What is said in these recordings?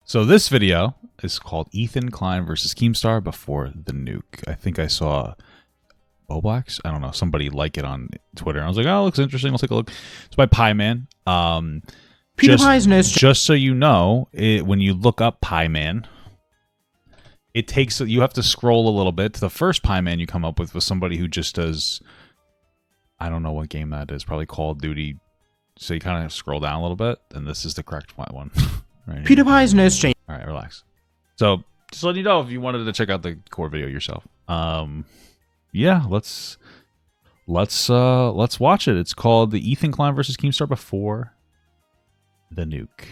So this video is called Ethan Klein versus Keemstar before the nuke. I think I saw Boblax. I don't know. Somebody like it on Twitter. And I was like, oh, it looks interesting. Let's take a look. It's by Pieman. Just so you know, when you look up Pieman, it takes, you have to scroll a little bit. The first Pieman you come up with was somebody who just does, I don't know what game that is, probably Call of Duty. So you kind of scroll down a little bit, and this is the correct one. Right here. PewDiePie's nose change. All right, relax. So just letting you know if you wanted to check out the core video yourself. Yeah, let's watch it. It's called the Ethan Klein versus Keemstar before the nuke.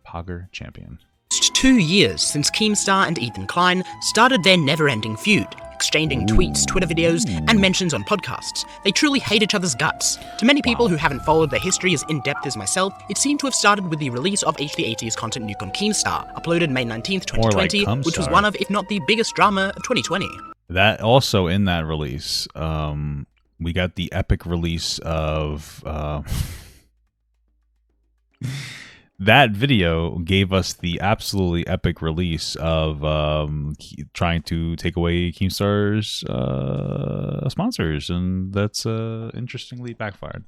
Pogger champion. 2 years since Keemstar and Ethan Klein started their never-ending feud, exchanging tweets, Twitter videos, and mentions on podcasts. They truly hate each other's guts. To many people who haven't followed their history as in-depth as myself, it seemed to have started with the release of HD80's content Nuke on Keemstar, uploaded May 19th, 2020, which was one of, if not the biggest drama of 2020. That also in that release, we got the epic release of that video gave us the absolutely epic release of trying to take away Keemstar's sponsors, and that's interestingly backfired.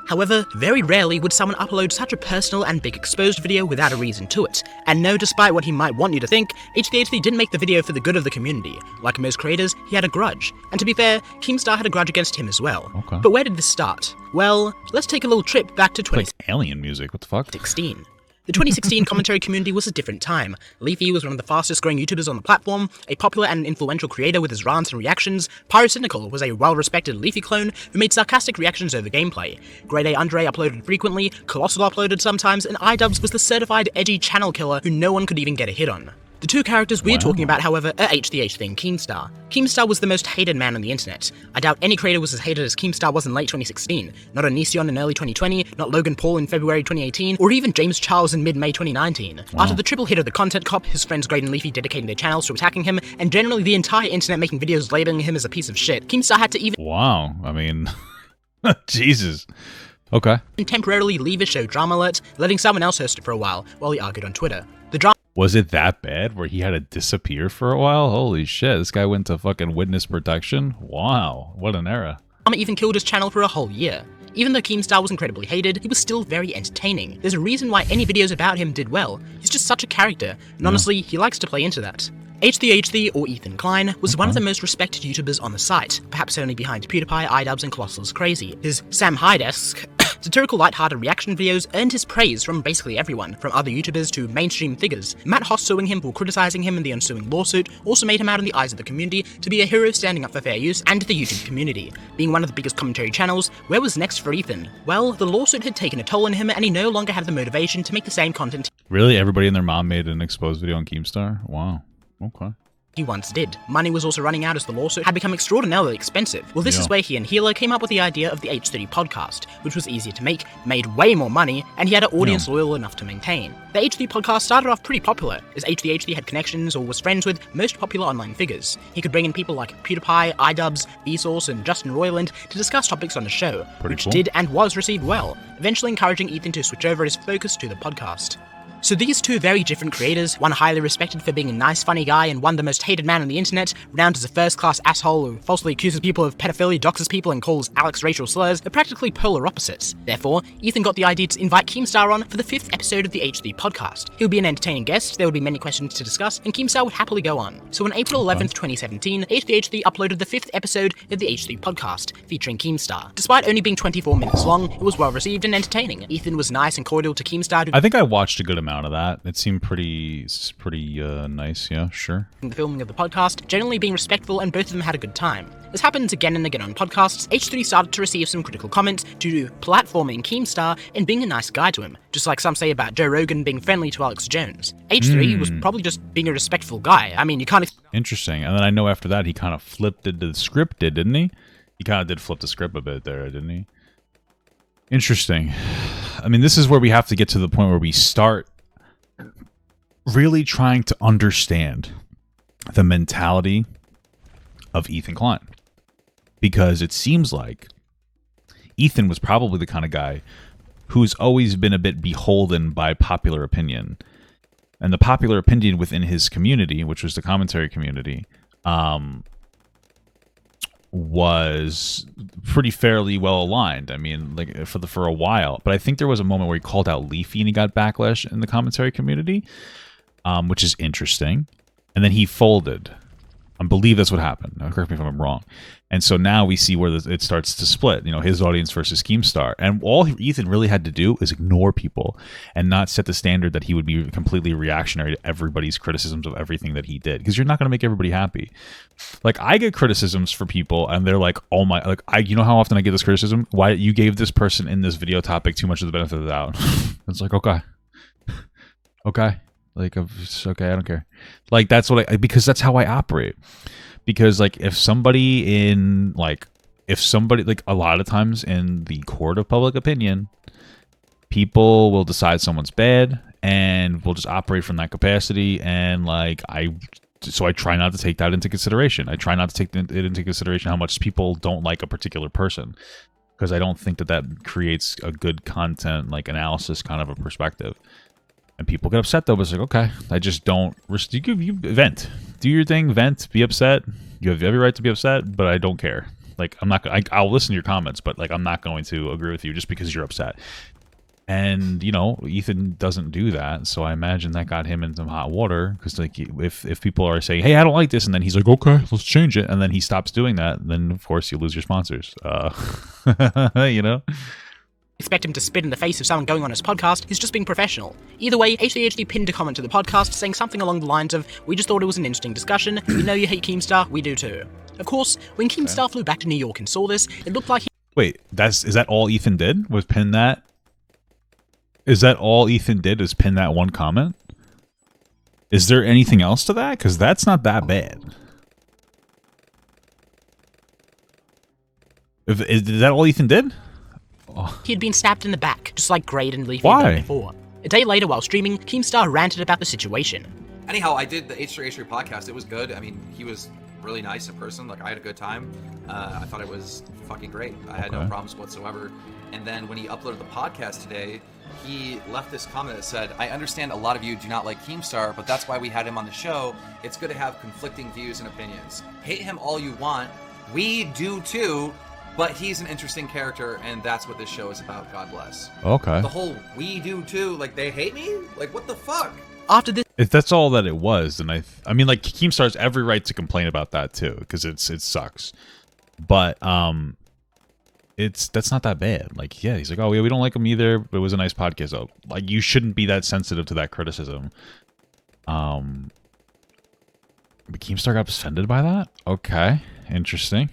However, very rarely would someone upload such a personal and big exposed video without a reason to it. And no, despite what he might want you to think, HD80 didn't make the video for the good of the community. Like most creators, he had a grudge. And to be fair, Keemstar had a grudge against him as well. Okay. But where did this start? Well, let's take a little trip back to Like alien music, what the fuck? 2016. The 2016 commentary community was a different time. Leafy was one of the fastest growing YouTubers on the platform, a popular and influential creator with his rants and reactions. Pyrocynical was a well-respected Leafy clone who made sarcastic reactions over gameplay. Grade A Andre uploaded frequently, Colossal uploaded sometimes, and iDubbbz was the certified edgy channel killer who no one could even get a hit on. The two characters we're talking about, however, are HD80 and Keemstar. Keemstar was the most hated man on the internet. I doubt any creator was as hated as Keemstar was in late 2016, not Onision in early 2020, not Logan Paul in February 2018, or even James Charles in mid-May 2019. After the triple hit of the content cop, his friends Grade and Leafy dedicating their channels to attacking him, and generally the entire internet making videos labeling him as a piece of shit, Keemstar had to even— Wow, I mean, Jesus. Okay. temporarily leave his show Drama Alert, letting someone else host it for a while he argued on Twitter. The drama Was it that bad where he had to disappear for a while? Holy shit, this guy went to fucking witness protection? Wow, what an era. even killed his channel for a whole year. Even though Keemstar was incredibly hated, he was still very entertaining. There's a reason why any videos about him did well. He's just such a character, and honestly, he likes to play into that. HD80, or Ethan Klein, was one of the most respected YouTubers on the site, perhaps only behind PewDiePie, iDubbbz, and Colossal's Crazy. His Sam Hyde-esque, satirical lighthearted reaction videos earned his praise from basically everyone, from other YouTubers to mainstream figures. Matt Hoss suing him for criticizing him in the ensuing lawsuit also made him out in the eyes of the community to be a hero standing up for fair use and the YouTube community. Being one of the biggest commentary channels, where was next for Ethan? Well, the lawsuit had taken a toll on him and he no longer had the motivation to make the same content Really? Everybody and their mom made an exposed video on Keemstar? Wow. Okay. he once did. Money was also running out as the lawsuit had become extraordinarily expensive. Well, this is where he and Healer came up with the idea of the H30 podcast, which was easier to make, made way more money, and he had an audience loyal enough to maintain. The H30 podcast started off pretty popular, as HD had connections or was friends with most popular online figures. He could bring in people like PewDiePie, iDubbbz, Vsauce, and Justin Roiland to discuss topics on the show, which did and was received well, eventually encouraging Ethan to switch over his focus to the podcast. So these two very different creators, one highly respected for being a nice, funny guy, and one the most hated man on the internet, renowned as a first-class asshole who falsely accuses people of pedophilia, doxes people, and calls Alex racial slurs, are practically polar opposites. Therefore, Ethan got the idea to invite Keemstar on for the 5th episode of the HD podcast. He would be an entertaining guest, there would be many questions to discuss, and Keemstar would happily go on. So on April 11th, 2017, HD uploaded the 5th episode of the HD podcast, featuring Keemstar. Despite only being 24 minutes long, it was well-received and entertaining. Ethan was nice and cordial to Keemstar. I think I watched a good amount of that. It seemed pretty nice, yeah, sure. The filming of the podcast, generally being respectful, and both of them had a good time. This happens again and again on podcasts. H3 started to receive some critical comments due to platforming Keemstar and being a nice guy to him, just like some say about Joe Rogan being friendly to Alex Jones. H3 was probably just being a respectful guy. I mean, you can't... Interesting. And then I know after that he kind of flipped it to the script, didn't he? He kind of did flip the script a bit there, didn't he? Interesting. I mean, this is where we have to get to the point where we start really trying to understand the mentality of Ethan Klein. Because it seems like Ethan was probably the kind of guy who's always been a bit beholden by popular opinion. And the popular opinion within his community, which was the commentary community, was pretty fairly well aligned. I mean, like for a while. But I think there was a moment where he called out Leafy and he got backlash in the commentary community, which is interesting. And then he folded. I believe that's what happened. Now, correct me if I'm wrong. And so now we see where it starts to split, you know, his audience versus Keemstar. And all Ethan really had to do is ignore people and not set the standard that he would be completely reactionary to everybody's criticisms of everything that he did. Because you're not going to make everybody happy. Like, I get criticisms for people and they're like, oh my, like, you know how often I get this criticism? Why you gave this person in this video topic too much of the benefit of the doubt. It's like, okay. Okay. Like, it's okay, I don't care. Like, that's what because that's how I operate. Because, like, if somebody, like, a lot of times in the court of public opinion, people will decide someone's bad and will just operate from that capacity. And, like, so I try not to take that into consideration. I try not to take it into consideration how much people don't like a particular person. Because I don't think that creates a good content, like, analysis kind of a perspective. And people get upset though, but it's like, okay, I just don't. You vent, do your thing, vent, be upset. You have every right to be upset, but I don't care. Like, I'm not. I'll listen to your comments, but like, I'm not going to agree with you just because you're upset. And you know, Ethan doesn't do that, so I imagine that got him in some hot water. Because like, if people are saying, "Hey, I don't like this," and then he's like, "Okay, let's change it," and then he stops doing that, then of course you lose your sponsors. You know. Expect him to spit in the face of someone going on his podcast is just being professional. Either way, HDHD pinned a comment to the podcast saying something along the lines of, "We just thought it was an interesting discussion. We know you hate Keemstar, we do too." Of course, when Keemstar flew back to New York and saw this, it looked like he— Wait, is that all Ethan did? Was pin that? Is that all Ethan did? Is pin that one comment? Is there anything else to that? Because that's not that bad. Is that all Ethan did? He had been stabbed in the back, just like Grade and Leafy had done before. A day later, while streaming, Keemstar ranted about the situation. Anyhow, I did the H3H3 podcast. It was good. I mean, he was really nice in person. Like, I had a good time. I thought it was fucking great. I had no problems whatsoever. And then when he uploaded the podcast today, he left this comment that said, "I understand a lot of you do not like Keemstar, but that's why we had him on the show. It's good to have conflicting views and opinions. Hate him all you want. We do too. But he's an interesting character, and that's what this show is about. God bless." Okay. The whole "we do too," like, they hate me? Like, what the fuck? After this— If that's all that it was, then I mean, like, Keemstar has every right to complain about that too, because it sucks. But that's not that bad. Like, yeah, he's like, "Oh yeah, we don't like him either, but it was a nice podcast." Oh, like, you shouldn't be that sensitive to that criticism. But Keemstar got offended by that? Okay, interesting.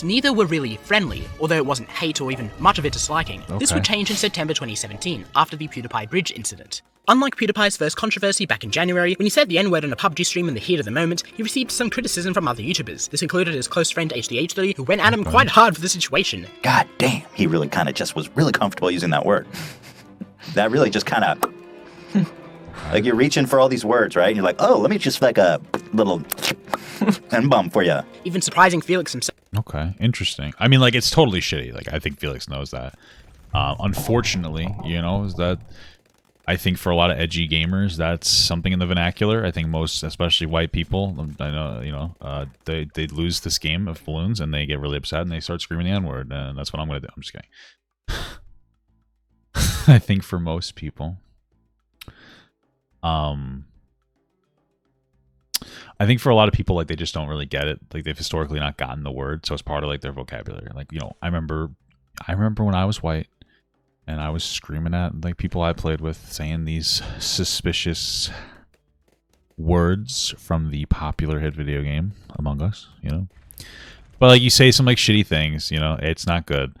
neither were really friendly, although it wasn't hate or even much of it disliking. This would change in September 2017, after the PewDiePie Bridge incident. Unlike PewDiePie's first controversy back in January, when he said the N-word on a PUBG stream in the heat of the moment, he received some criticism from other YouTubers. This included his close friend HDH30, who went at him quite hard for the situation. God damn, he really kind of just was really comfortable using that word. That really just kind of... like, you're reaching for all these words, right? And you're like, oh, let me just like a little and bum for you. Even surprising Felix himself. Okay, interesting. I mean, like, it's totally shitty. Like, I think Felix knows that. Unfortunately, you know, is that I think for a lot of edgy gamers, that's something in the vernacular. I think most, especially white people, I know, you know, they lose this game of balloons and they get really upset and they start screaming the N-word, and that's what I'm going to do. I'm just kidding. I think for most people. I think for a lot of people, like, they just don't really get it. Like, they've historically not gotten the word, so it's part of, like, their vocabulary. Like, you know, I remember when I was white and I was screaming at, like, people I played with saying these suspicious words from the popular hit video game Among Us, you know. But, like, you say some, like, shitty things, you know, it's not good.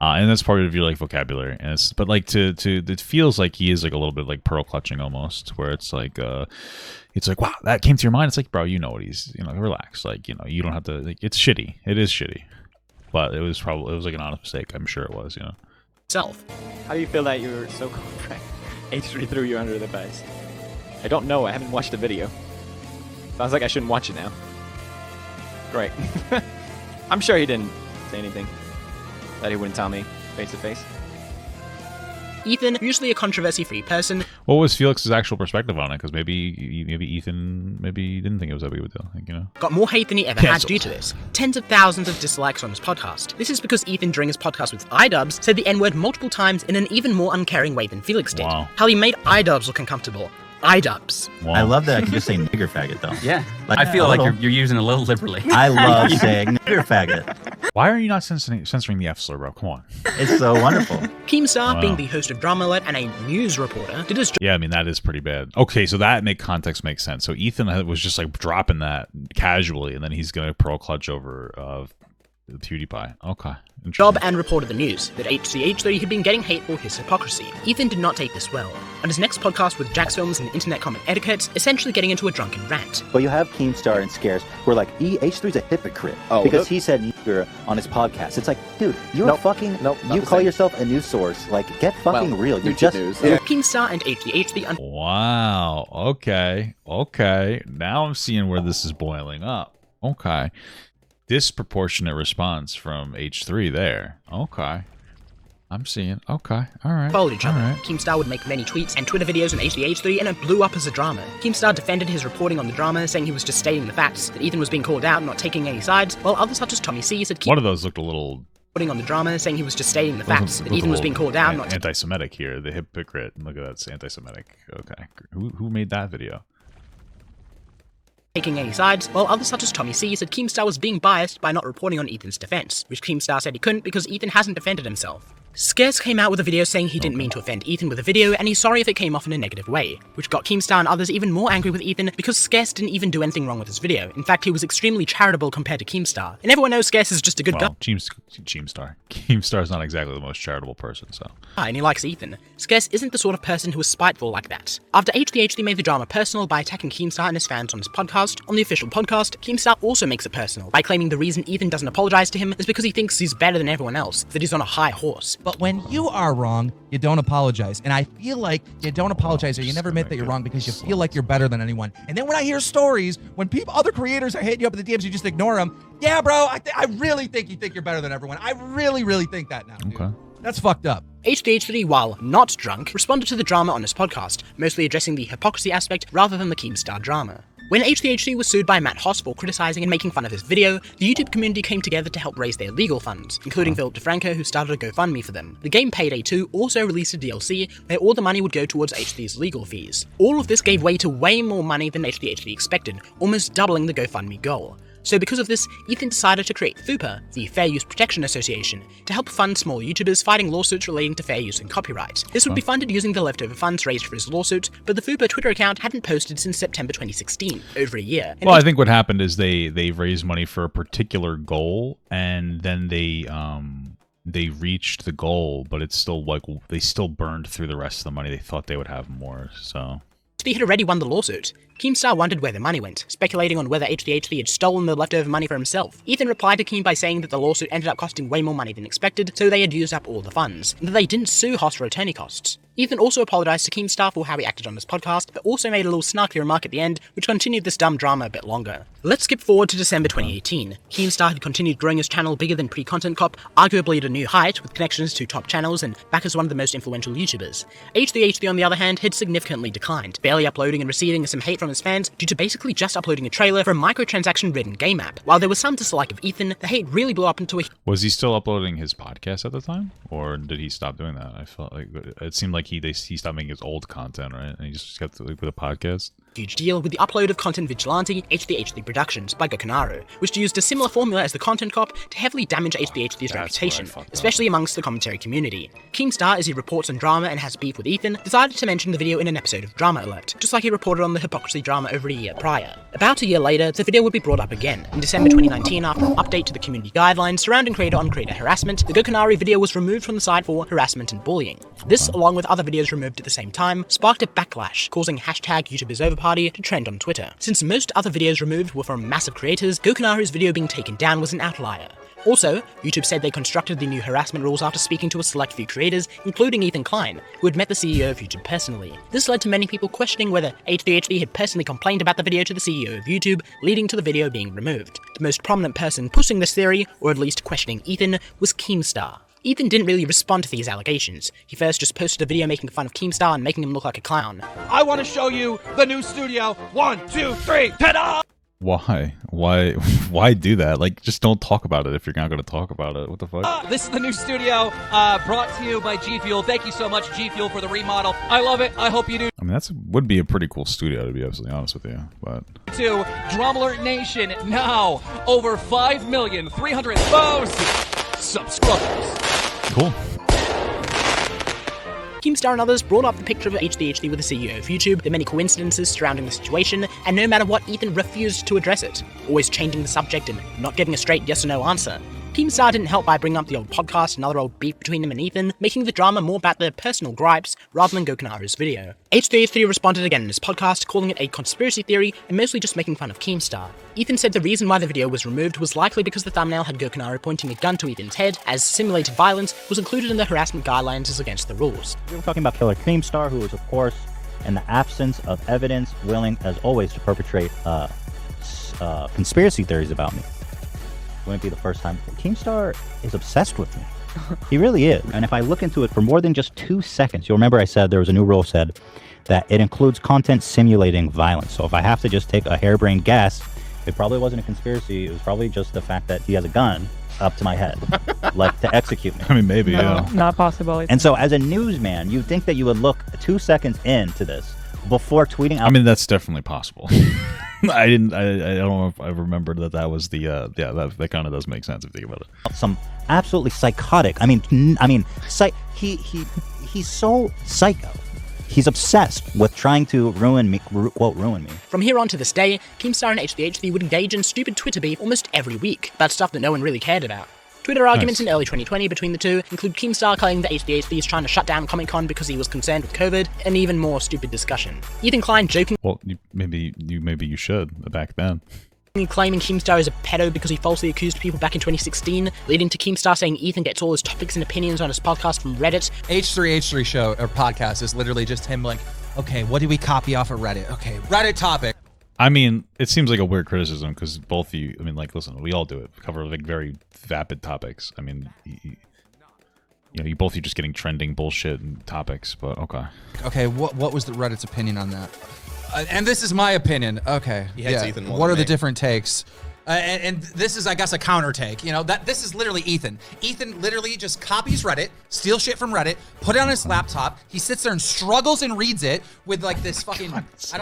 And that's part of your, like, vocabulary. And it's, but, like, it feels like he is, like, a little bit like pearl clutching almost, where it's like, wow, that came to your mind. It's like, bro, you know what he's, you know, relax. Like, you know, you don't have to, like, it's shitty. It is shitty. But it was like an honest mistake. I'm sure it was, you know. How do you feel that you were so correct? H3 threw you under the bus. I don't know. I haven't watched the video. Sounds like I shouldn't watch it now. Great. I'm sure he didn't say anything that he wouldn't tell me face to face. Ethan, usually a controversy-free person, What was Felix's actual perspective on it? Because maybe Ethan didn't think it was that big of a deal. Like, you know, got more hate than he ever had due to this. Tens of thousands of dislikes on his podcast. This is because Ethan, during his podcast with iDubbbz, said the N-word multiple times in an even more uncaring way than Felix did. Wow. How he made iDubbbz look uncomfortable. iDubbbz. Wow. I love that I can just say nigger faggot though. Yeah, Like, I feel a like little. you're using it a little liberally. I love saying nigger faggot. Why are you not censoring the F slur, bro? Come on. It's so wonderful. Keemstar, Wow. being the host of Drama Alert and a news reporter, did his job Yeah, I mean that is pretty bad. Okay, so that context makes sense. So Ethan was just like dropping that casually, and then he's gonna pearl clutch over PewDiePie. Okay. Interesting. and reported the news that HCH3 had been getting hate for his hypocrisy. Ethan did not take this well. On his next podcast with Jax Films and Internet Comment Etiquette, essentially getting into a drunken rant. But you have Keemstar and Scares who are like, H3's a hypocrite because he said nigger on his podcast. It's like, dude, you're Nope. fucking, Nope, not you the call same. yourself a news source. Like, get fucking real. You're YouTube just news. Keemstar and HCH3 Wow. Okay. Now I'm seeing where this is boiling up. Okay. Disproportionate response from H3 there. Okay. I'm seeing. Okay. All right. followed each other. All right. Keemstar would make many tweets and Twitter videos on HCH3, and it blew up as a drama. Keemstar defended his reporting on the drama, saying he was just stating the facts, that Ethan was being called out, not taking any sides, while others such as Tommy C said One of those looked a little reporting on the drama, saying he was just stating the facts, that Ethan was being called out, not anti-Semitic here. The hypocrite. Look at that. It's anti-Semitic. Okay. Who made that video? taking any sides, while others such as Tommy C said Keemstar was being biased by not reporting on Ethan's defense, which Keemstar said he couldn't because Ethan hasn't defended himself. Scarce came out with a video saying he didn't mean to offend Ethan with the video, and he's sorry if it came off in a negative way, which got Keemstar and others even more angry with Ethan because Scarce didn't even do anything wrong with his video. In fact, he was extremely charitable compared to Keemstar, and everyone knows Scarce is just a good guy. Well, Keemstar. Keemstar's not exactly the most charitable person, so. And he likes Ethan. Scarce isn't the sort of person who is spiteful like that. After HDHD made the drama personal by attacking Keemstar and his fans on his podcast, on the official podcast, Keemstar also makes it personal by claiming the reason Ethan doesn't apologize to him is because he thinks he's better than everyone else, that he's on a high horse. But when you are wrong, you don't apologize. And I feel like you don't apologize or you never admit that you're wrong because you feel like you're better than anyone. And then when I hear stories, when other creators are hitting you up in the DMs, you just ignore them. Yeah, bro, I really think you think you're better than everyone. I really, really think that now, dude. Okay. That's fucked up. HDH3, while not drunk, responded to the drama on his podcast, mostly addressing the hypocrisy aspect rather than the Keemstar drama. When HDHC was sued by Matt Hoss for criticizing and making fun of his video, the YouTube community came together to help raise their legal funds, including Philip DeFranco, who started a GoFundMe for them. The game Payday 2 also released a DLC where all the money would go towards HD's legal fees. All of this gave way to way more money than HDHD expected, almost doubling the GoFundMe goal. So because of this, Ethan decided to create FUPA, the Fair Use Protection Association, to help fund small YouTubers fighting lawsuits relating to fair use and copyright. This would be funded using the leftover funds raised for his lawsuit, but the FUPA Twitter account hadn't posted since September 2016, over a year. And Well, I think what happened is they raised money for a particular goal, and then they reached the goal, but it's still like they still burned through the rest of the money. They thought they would have more, so. HDHD had already won the lawsuit. Keemstar wondered where the money went, speculating on whether HDHD had stolen the leftover money for himself. Ethan replied to Keem by saying that the lawsuit ended up costing way more money than expected, so they had used up all the funds, and that they didn't sue Hoss for attorney costs. Ethan also apologized to Keemstar for how he acted on his podcast, but also made a little snarky remark at the end, which continued this dumb drama a bit longer. Let's skip forward to December 2018. Keemstar had continued growing his channel bigger than pre-Content Cop, arguably at a new height, with connections to top channels and back as one of the most influential YouTubers. HDHD, on the other hand, had significantly declined, barely uploading and receiving some hate from his fans due to basically just uploading a trailer for a microtransaction-ridden game app. While there was some dislike of Ethan, the hate really blew up into a Was he still uploading his podcast at the time, or did he stop doing that? I felt like it seemed like he stopped making his old content, right? And he just kept with a podcast. huge deal with the upload of Content Vigilante HDHD Productions by Gokanaro, which used a similar formula as the Content Cop to heavily damage HDHD's reputation, especially amongst the commentary community. Keemstar, as he reports on drama and has beef with Ethan, decided to mention the video in an episode of Drama Alert, just like he reported on the hypocrisy drama over a year prior. About a year later, the video would be brought up again. In December 2019, after an update to the community guidelines surrounding creator-on-creator harassment, the Gokanari video was removed from the site for harassment and bullying. This, along with other videos removed at the same time, sparked a backlash, causing hashtag YouTubersOverParty to trend on Twitter. Since most other videos removed were from massive creators, Gokanari's video being taken down was an outlier. Also, YouTube said they constructed the new harassment rules after speaking to a select few creators, including Ethan Klein, who had met the CEO of YouTube personally. This led to many people questioning whether HDHD had personally complained about the video to the CEO of YouTube, leading to the video being removed. The most prominent person pushing this theory, or at least questioning Ethan, was Keemstar. Ethan didn't really respond to these allegations. He first just posted a video making fun of Keemstar and making him look like a clown. I want to show you the new studio. 1, 2, 3, ta-da! Why? Why do that? Like, just don't talk about it if you're not going to talk about it. What the fuck? This is the new studio, brought to you by G Fuel. Thank you so much, G Fuel, for the remodel. I love it. I hope you do I mean, would be a pretty cool studio, to be absolutely honest with you. But too. Drum Alert Nation, now over 5,300,000 subscribers. cool. Keemstar and others brought up the picture of HDHD with the CEO of YouTube, the many coincidences surrounding the situation, and no matter what, Ethan refused to address it, always changing the subject and not giving a straight yes or no answer. Keemstar didn't help by bringing up the old podcast and other old beef between him and Ethan, making the drama more about their personal gripes rather than Gokunaru's video. H3H3 responded again in his podcast, calling it a conspiracy theory and mostly just making fun of Keemstar. Ethan said the reason why the video was removed was likely because the thumbnail had Gokunaru pointing a gun to Ethan's head, as simulated violence was included in the harassment guidelines as against the rules. We were talking about Killer Keemstar, who was, of course, in the absence of evidence, willing, as always, to perpetrate conspiracy theories about me. Wouldn't be the first time. Keemstar is obsessed with me. He really is. And if I look into it for more than just 2 seconds, you'll remember I said there was a new rule said that it includes content simulating violence. So if I have to just take a harebrained guess, it probably wasn't a conspiracy. It was probably just the fact that he has a gun up to my head, like to execute me. I mean, maybe, No, yeah. not possible. And so as a newsman, you'd think that you would look 2 seconds into this before tweeting out. I mean, that's definitely possible. I don't know if I remembered that was the, that kind of does make sense if you think about it. Some absolutely psychotic. He's so psycho. He's obsessed with trying to ruin me, quote, ruin me. From here on to this day, Keemstar and HDHD would engage in stupid Twitter beef almost every week, about stuff that no one really cared about. Twitter arguments in early 2020 between the two include Keemstar claiming that HDHD is trying to shut down Comic-Con because he was concerned with COVID, and even more stupid discussion. Ethan Klein jokingly Well, maybe you should back then. claiming Keemstar is a pedo because he falsely accused people back in 2016, leading to Keemstar saying Ethan gets all his topics and opinions on his podcast from Reddit. H3H3 show or podcast is literally just him like, okay, what do we copy off of Reddit? Okay, Reddit topic. I mean, it seems like a weird criticism because both of you, I mean, like, listen, we all do it. We cover like very vapid topics. I mean, you both are just getting trending bullshit and topics, but okay. Okay, what was the Reddit's opinion on that? And this is my opinion. Okay, hates Ethan more what than are the me. different takes? And this is, I guess, a counter take. You know, that this is literally Ethan. Ethan literally just copies Reddit, steals shit from Reddit, put it on his laptop. He sits there and struggles and reads it with like this fucking.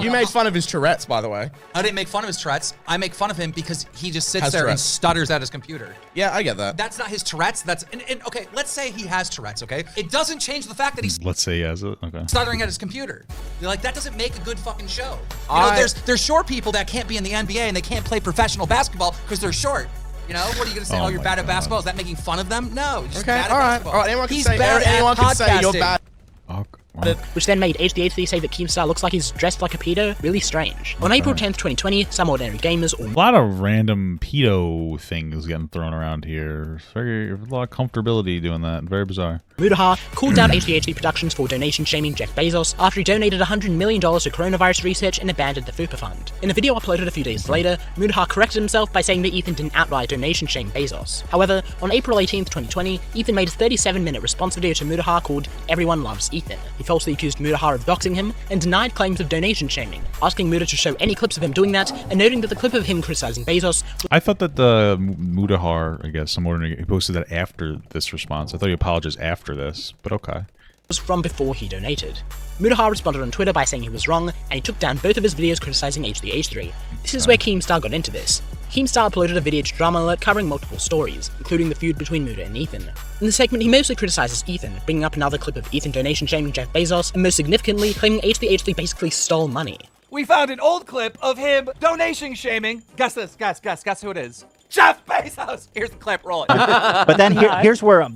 You made fun of his Tourette's, by the way. I didn't make fun of his Tourette's. I make fun of him because he just sits Has there Tourette's. and stutters at his computer. Yeah, I get that. That's not his Tourette's. That's and okay. Let's say he has Tourette's. Okay, it doesn't change the fact that he's Let's say he has it. Okay. stuttering at his computer. You're like, that doesn't make a good fucking show. You know, there's short people that can't be in the NBA and they can't play professional basketball because they're short. You know, what are you gonna say? Oh Oh, you're my bad at God. basketball? Is that making fun of them? No, he's just Okay, bad at all right, basketball. all right. Anyone can He's say, bad anyone at can say you're podcasting. bad. Oh, wow. Which then made HDHD say that Keemstar looks like he's dressed like a pedo. Really strange. On April 10th, 2020, some ordinary gamers A lot of random pedo things getting thrown around here. A lot of comfortability doing that. Very bizarre. Mudahar called out HDHD Productions for donation shaming Jeff Bezos after he donated $100 million to coronavirus research and abandoned the FUPA fund. In a video uploaded a few days later, Mudahar corrected himself by saying that Ethan didn't outright donation shame Bezos. However, on April 18th, 2020, Ethan made a 37-minute response video to Mudahar called Everyone Loves Ethan. He falsely accused Mudahar of doxing him and denied claims of donation shaming, asking Mudah to show any clips of him doing that, and noting that the clip of him criticizing Bezos I thought that the Mudahar, I guess, he posted that after this response. I thought he apologized after this, but okay. was from before he donated. Mudahar responded on Twitter by saying he was wrong, and he took down both of his videos criticizing HDH3. This is where Keemstar got into this. Keemstar uploaded a video to Drama Alert covering multiple stories, including the feud between Mudah and Ethan. In the segment, he mostly criticizes Ethan, bringing up another clip of Ethan donation shaming Jeff Bezos, and most significantly, claiming HDH3 basically stole money. We found an old clip of him donation shaming. Guess this. Guess who it is. Jeff Bezos. Here's the clip. Roll it. But then here's where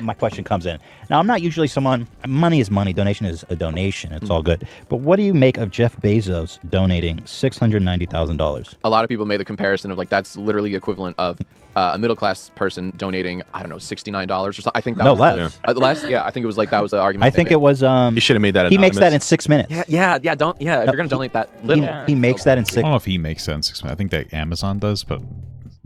my question comes in. Now, I'm not usually someone, money is money, donation is a donation, it's all good. But what do you make of Jeff Bezos donating $690,000? A lot of people made the comparison of like that's literally equivalent of a middle class person donating, I don't know, $69 or something. I think that No, was less. Less. Yeah, I think it was like that was the argument. I think it was, You should have made that he makes that in anonymous. 6 minutes. Yeah. If you're gonna donate that little, He makes that in I 6 don't know if he makes sense. I think that Amazon does, but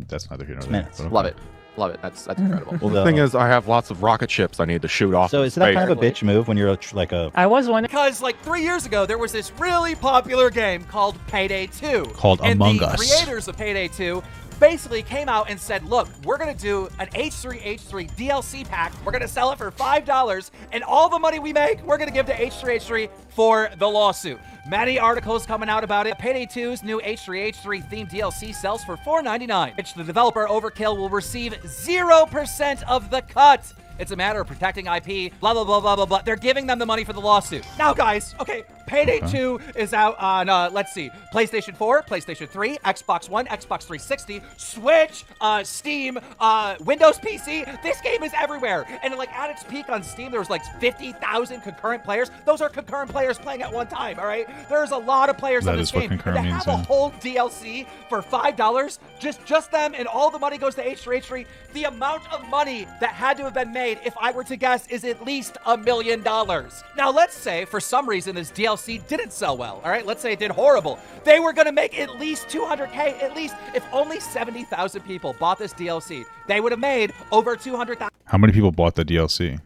that's neither here nor there. minutes. But okay. love it. Love it. That's incredible. Well, The thing is, I have lots of rocket ships I need to shoot off. so is that kind of a bitch move when you're like a? I was wondering because like 3 years ago there was this really popular game called Payday 2. Called Among Us. And the creators of Payday 2 basically came out and said, look, we're going to do an H3H3 DLC pack. We're going to sell it for $5, and all the money we make, we're going to give to H3H3 for the lawsuit. Many articles coming out about it. Payday 2's new H3H3 themed DLC sells for $4.99, which the developer Overkill will receive 0% of the cut. It's a matter of protecting IP, blah, blah, blah, blah, blah, blah. They're giving them the money for the lawsuit. Now, guys, okay, Payday 2 is out on, let's see, PlayStation 4, PlayStation 3, Xbox One, Xbox 360, Switch, Steam, Windows PC. This game is everywhere. And like at its peak on Steam, there was like 50,000 concurrent players. Those are concurrent players playing at one time, all right? There's a lot of players on this game. And to have a whole DLC for $5, just them, and all the money goes to H3H3, the amount of money that had to have been made, if I were to guess, is at least $1 million. Now, let's say for some reason this DLC didn't sell well, all right? Let's say it did horrible. They were going to make at least $200K, at least. If only 70,000 people bought this DLC, they would have made over $200,000. How many people bought the DLC?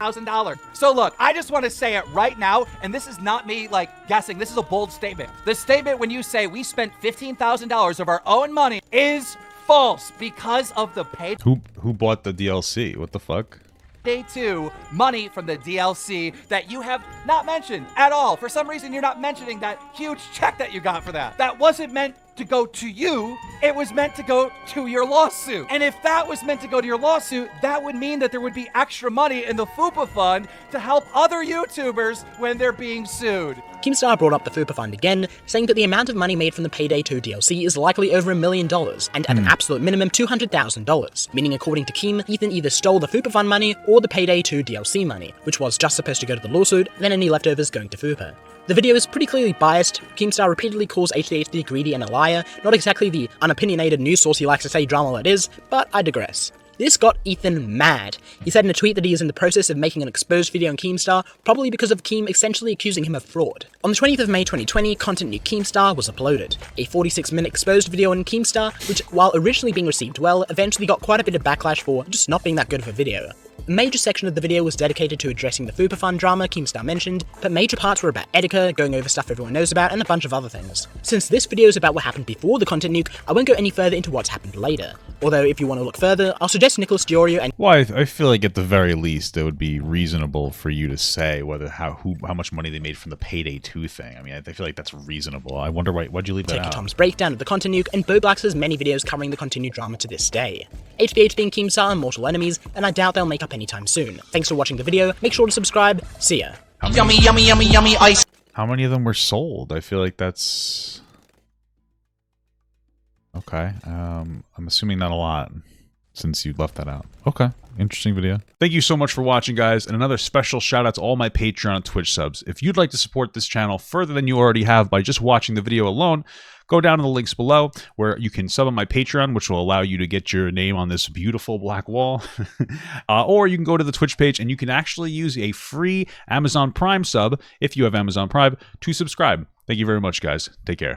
So look, I just want to say it right now, and this is not me like guessing. This is a bold statement. The statement when you say we spent $15,000 of our own money is false because of the pay. Who bought the DLC? What the fuck? Day 2 money from the DLC that you have not mentioned at all. For some reason, you're not mentioning that huge check that you got for that. That wasn't meant to go to you. It was meant to go to your lawsuit. And if that was meant to go to your lawsuit, that would mean that there would be extra money in the FUPA fund to help other YouTubers when they're being sued. Keemstar brought up the FUPA fund again, saying that the amount of money made from the Payday 2 DLC is likely over $1 million, and at an absolute minimum $200,000, meaning according to Keem, Ethan either stole the FUPA fund money or the Payday 2 DLC money, which was just supposed to go to the lawsuit, then any leftovers going to FUPA. The video is pretty clearly biased. Keemstar repeatedly calls H3H3 greedy and a liar, not exactly the unopinionated news source he likes to say drama that is, but I digress. This got Ethan mad. He said in a tweet that he is in the process of making an exposed video on Keemstar, probably because of Keem essentially accusing him of fraud. On the 20th of May 2020, content Nuke Keemstar was uploaded. A 46-minute exposed video on Keemstar, which, while originally being received well, eventually got quite a bit of backlash for just not being that good of a video. A major section of the video was dedicated to addressing the FUPA fund drama Keemstar mentioned, but major parts were about Etika, going over stuff everyone knows about, and a bunch of other things. Since this video is about what happened before the content nuke, I won't go any further into what's happened later. Although, if you want to look further, I'll suggest Nicholas Diorio and— Well, I feel like at the very least, it would be reasonable for you to say whether how much money they made from the Payday 2 thing. I mean, I feel like that's reasonable. I wonder why'd you leave that out? Tom's breakdown of the content nuke, and Bo Black's has many videos covering the continued drama to this day. HBH and Keemstar are mortal enemies, and I doubt they'll make up anytime soon. Thanks for watching the video, make sure to subscribe, see ya. Yummy, yummy, yummy, yummy ice. How many of them were sold? I feel like that's... Okay, I'm assuming not a lot, since you left that out. Okay, interesting video. Thank you so much for watching, guys, and another special shout out to all my Patreon and Twitch subs. If you'd like to support this channel further than you already have by just watching the video alone, go down to the links below where you can sub on my Patreon, which will allow you to get your name on this beautiful black wall. Or you can go to the Twitch page and you can actually use a free Amazon Prime sub, if you have Amazon Prime, to subscribe. Thank you very much, guys. Take care.